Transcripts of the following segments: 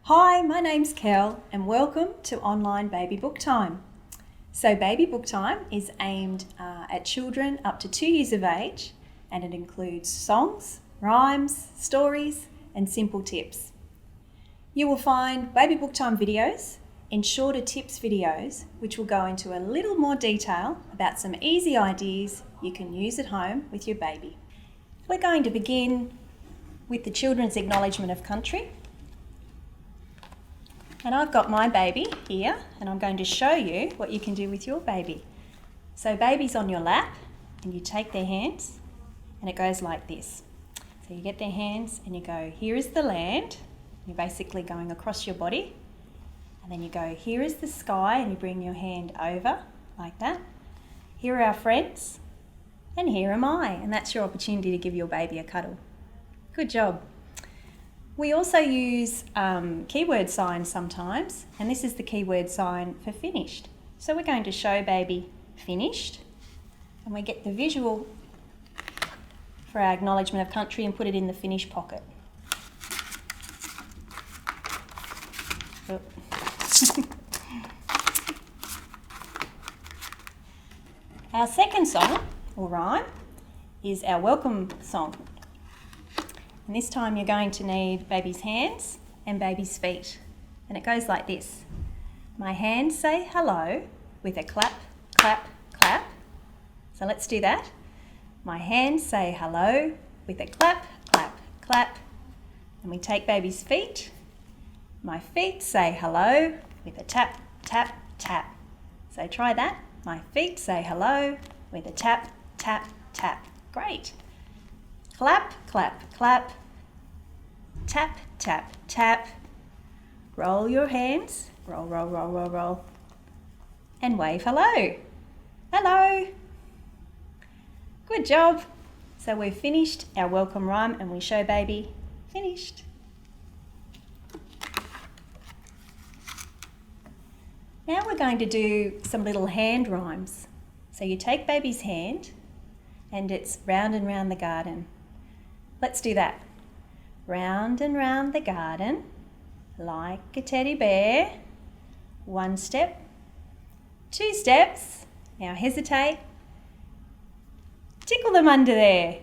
Hi, my name's Kel and welcome to Online Baby Book Time. So Baby Book Time is aimed at children up to 2 years of age, and it includes songs, rhymes, stories and simple tips. You will find Baby Book Time videos and shorter tips videos which will go into a little more detail about some easy ideas you can use at home with your baby. We're going to begin with the Children's Acknowledgement of Country. And I've got my baby here and I'm going to show you what you can do with your baby. So baby's on your lap and you take their hands and it goes like this. So you get their hands and you go, here is the land. You're basically going across your body. And then you go, here is the sky, and you bring your hand over like that. Here are our friends and here am I. And that's your opportunity to give your baby a cuddle. Good job. We also use keyword signs sometimes, and this is the keyword sign for finished. So we're going to show baby finished, and we get the visual for our acknowledgement of country and put it in the finish pocket. Our second song, or rhyme, is our welcome song. And this time you're going to need baby's hands and baby's feet. And it goes like this. My hands say hello with a clap, clap, clap. So let's do that. My hands say hello with a clap, clap, clap. And we take baby's feet. My feet say hello with a tap, tap, tap. So try that. My feet say hello with a tap, tap, tap. Great. Clap, clap, clap. Tap, tap, tap. Roll your hands. Roll, roll, roll, roll, roll. And wave hello. Hello. Good job. So we've finished our welcome rhyme and we show baby finished. Now we're going to do some little hand rhymes. So you take baby's hand and it's round and round the garden. Let's do that. Round and round the garden, like a teddy bear. 1 step, 2 steps. Now hesitate. Tickle them under there.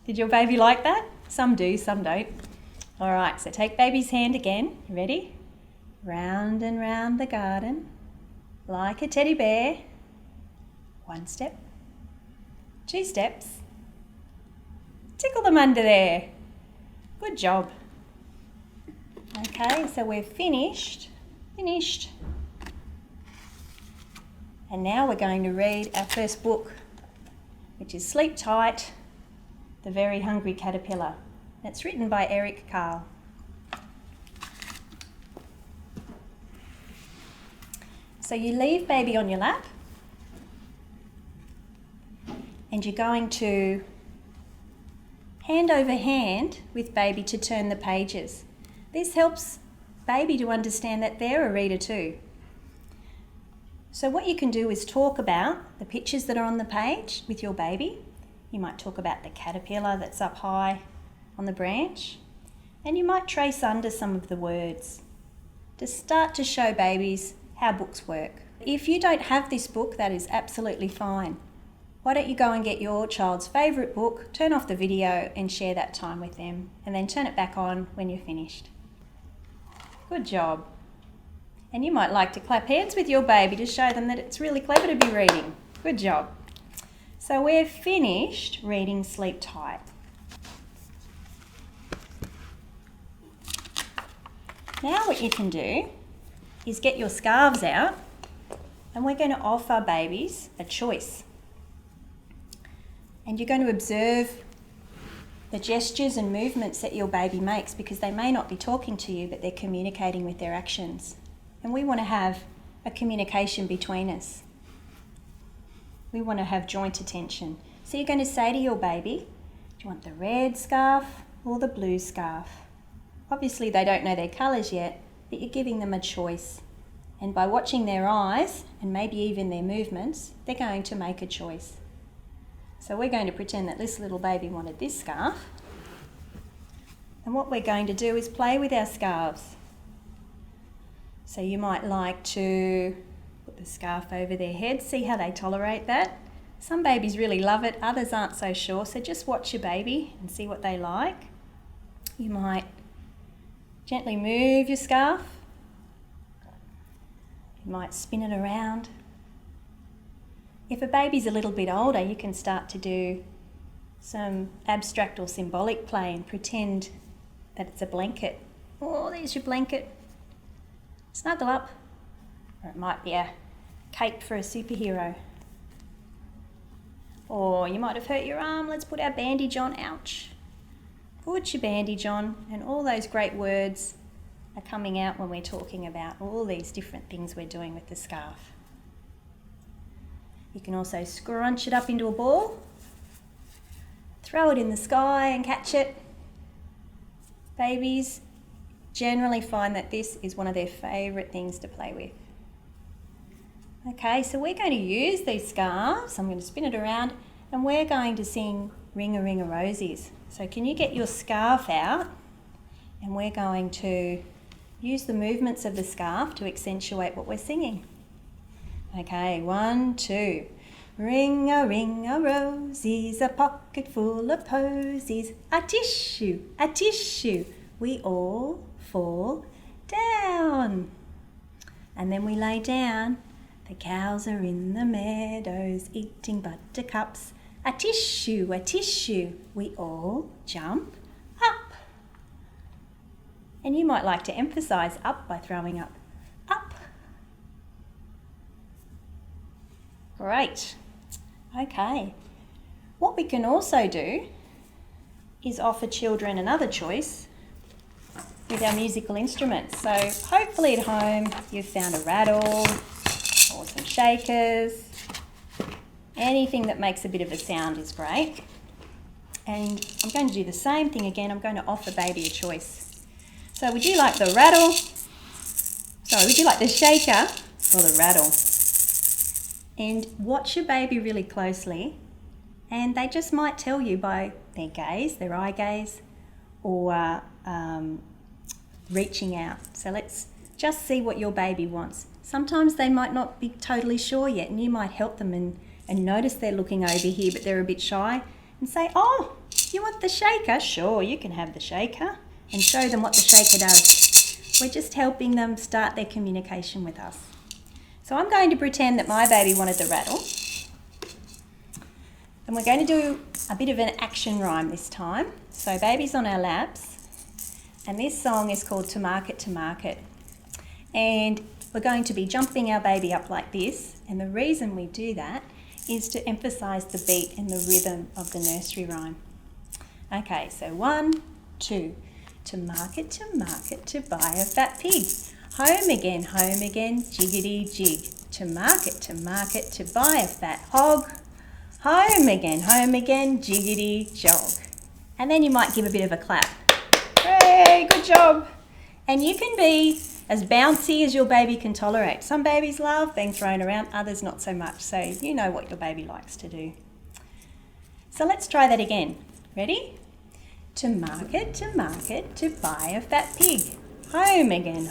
Did your baby like that? Some do, some don't. All right, so take baby's hand again. You ready? Round and round the garden, like a teddy bear. 1 step, 2 steps. Tickle them under there. Good job. Okay, so we're finished. And now we're going to read our first book, which is Sleep Tight, The Very Hungry Caterpillar. It's written by Eric Carle. So you leave baby on your lap and you're going to hand over hand with baby to turn the pages. This helps baby to understand that they're a reader too. So what you can do is talk about the pictures that are on the page with your baby. You might talk about the caterpillar that's up high on the branch, and you might trace under some of the words to start to show babies how books work. If you don't have this book, that is absolutely fine. Why don't you go and get your child's favourite book, turn off the video and share that time with them, and then turn it back on when you're finished. Good job. And you might like to clap hands with your baby to show them that it's really clever to be reading. Good job. So we're finished reading Sleep Tight. Now what you can do is get your scarves out and we're going to offer babies a choice. And you're going to observe the gestures and movements that your baby makes, because they may not be talking to you, but they're communicating with their actions. And we want to have a communication between us. We want to have joint attention. So you're going to say to your baby, do you want the red scarf or the blue scarf? Obviously they don't know their colours yet, but you're giving them a choice. And by watching their eyes, and maybe even their movements, they're going to make a choice. So we're going to pretend that this little baby wanted this scarf. And what we're going to do is play with our scarves. So you might like to put the scarf over their head, see how they tolerate that. Some babies really love it, others aren't so sure, so just watch your baby and see what they like. You might gently move your scarf. You might spin it around. If a baby's a little bit older, you can start to do some abstract or symbolic play and pretend that it's a blanket. Oh, there's your blanket. Snuggle up. Or it might be a cape for a superhero. Or you might have hurt your arm. Let's put our bandage on. Ouch. Put your bandage on, and all those great words are coming out when we're talking about all these different things we're doing with the scarf. You can also scrunch it up into a ball, throw it in the sky and catch it. Babies generally find that this is one of their favourite things to play with. Okay, so we're going to use these scarves. I'm going to spin it around and we're going to sing Ring-a-Ring-a-Rosies. So can you get your scarf out? And we're going to use the movements of the scarf to accentuate what we're singing. Okay, 1, 2. Ring-a-ring-a-rosies, a pocket full of posies, a tissue, we all fall down. And then we lay down. The cows are in the meadows eating buttercups, a tissue, we all jump up. And you might like to emphasise up by throwing up. Up. Great. Okay. What we can also do is offer children another choice with our musical instruments. So hopefully at home you've found a rattle or some shakers. Anything that makes a bit of a sound is great. And I'm going to do the same thing again. I'm going to offer baby a choice. So would you like the rattle? Sorry, would you like the shaker or the rattle? And watch your baby really closely, and they just might tell you by their gaze, their eye gaze, or reaching out. So let's just see what your baby wants. Sometimes they might not be totally sure yet, and you might help them and notice they're looking over here but they're a bit shy, and say, oh, you want the shaker? Sure, you can have the shaker, and show them what the shaker does. We're just helping them start their communication with us. So I'm going to pretend that my baby wanted the rattle, and we're going to do a bit of an action rhyme this time. So baby's on our laps, and this song is called To Market, To Market. And we're going to be jumping our baby up like this, and the reason we do that is to emphasise the beat and the rhythm of the nursery rhyme. Okay, so 1, 2. To market, to buy a fat pig. Home again, jiggity jig. To market, to buy a fat hog. Home again, jiggity jog. And then you might give a bit of a clap. Hooray, good job. And you can be as bouncy as your baby can tolerate. Some babies love being thrown around, others not so much. So you know what your baby likes to do. So let's try that again. Ready? To market, to buy a fat pig. Home again,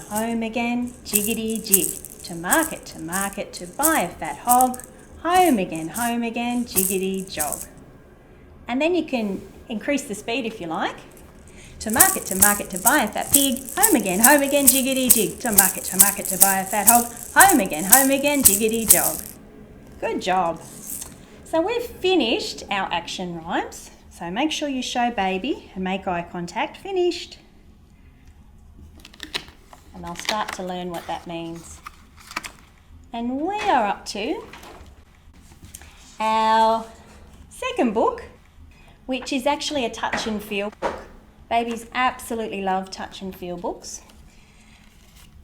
jiggity jig. To market, to buy a fat hog. Home again, jiggity jog. And then you can increase the speed if you like. To market, to buy a fat pig. Home again, jiggity jig. To market, to buy a fat hog. Home again, jiggity jog. Good job. So we've finished our action rhymes. So make sure you show baby and make eye contact. Finished. And they'll start to learn what that means. And we are up to our second book, which is actually a touch and feel book. Babies absolutely love touch and feel books.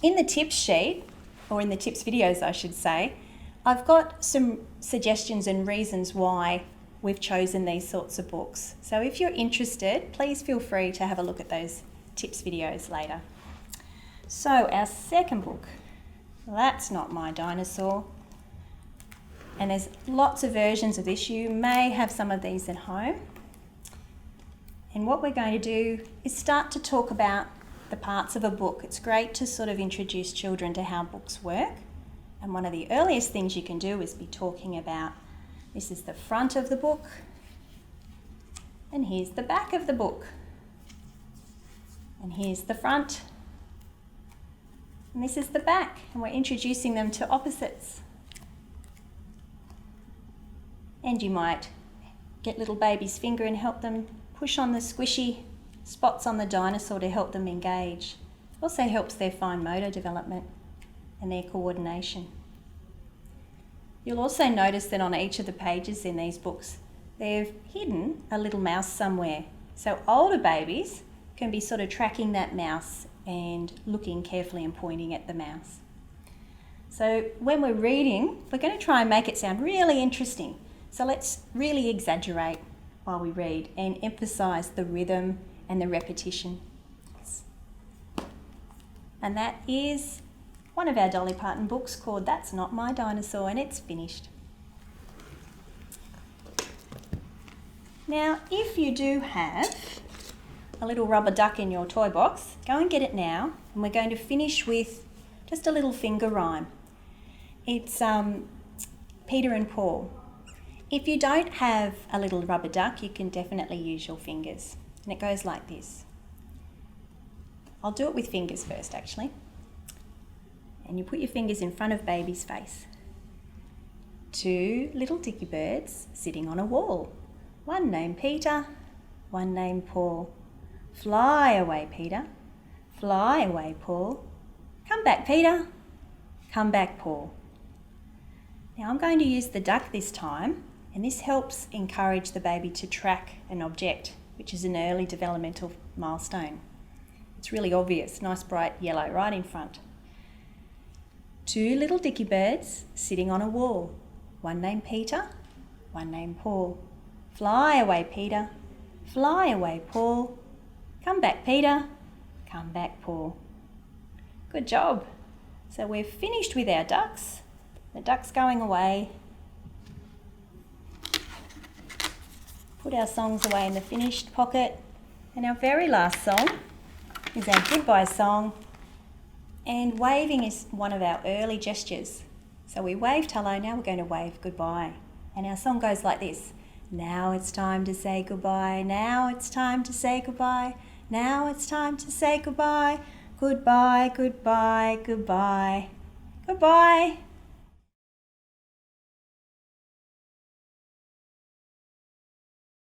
In the tips sheet, or in the tips videos I should say, I've got some suggestions and reasons why we've chosen these sorts of books. So if you're interested, please feel free to have a look at those tips videos later. So our second book, That's Not My Dinosaur. And there's lots of versions of this. You may have some of these at home. And what we're going to do is start to talk about the parts of a book. It's great to sort of introduce children to how books work. And one of the earliest things you can do is be talking about, this is the front of the book, and here's the back of the book. And here's the front, and this is the back. And we're introducing them to opposites. And you might get little baby's finger and help them push on the squishy spots on the dinosaur to help them engage. It also helps their fine motor development and their coordination. You'll also notice that on each of the pages in these books, they've hidden a little mouse somewhere. So older babies can be sort of tracking that mouse and looking carefully and pointing at the mouse. So when we're reading, we're going to try and make it sound really interesting. So let's really exaggerate while we read and emphasise the rhythm and the repetition. And that is one of our Dolly Parton books called That's Not My Dinosaur, and it's finished. Now, if you do have a little rubber duck in your toy box, go and get it now, and we're going to finish with just a little finger rhyme. It's Peter and Paul. If you don't have a little rubber duck, you can definitely use your fingers. And it goes like this. I'll do it with fingers first, actually. And you put your fingers in front of baby's face. Two little dicky birds sitting on a wall. One named Peter, one named Paul. Fly away, Peter. Fly away, Paul. Come back, Peter. Come back, Paul. Now I'm going to use the duck this time, and this helps encourage the baby to track an object, which is an early developmental milestone. It's really obvious, nice bright yellow right in front. Two little dicky birds sitting on a wall. One named Peter, one named Paul. Fly away, Peter. Fly away, Paul. Come back, Peter. Come back, Paul. Good job. So we've finished with our ducks. The duck's going away. Put our songs away in the finished pocket. And our very last song is our goodbye song. And waving is one of our early gestures. So we waved hello, now we're going to wave goodbye. And our song goes like this. Now it's time to say goodbye. Now it's time to say goodbye. Now it's time to say goodbye. Goodbye, goodbye, goodbye. Goodbye.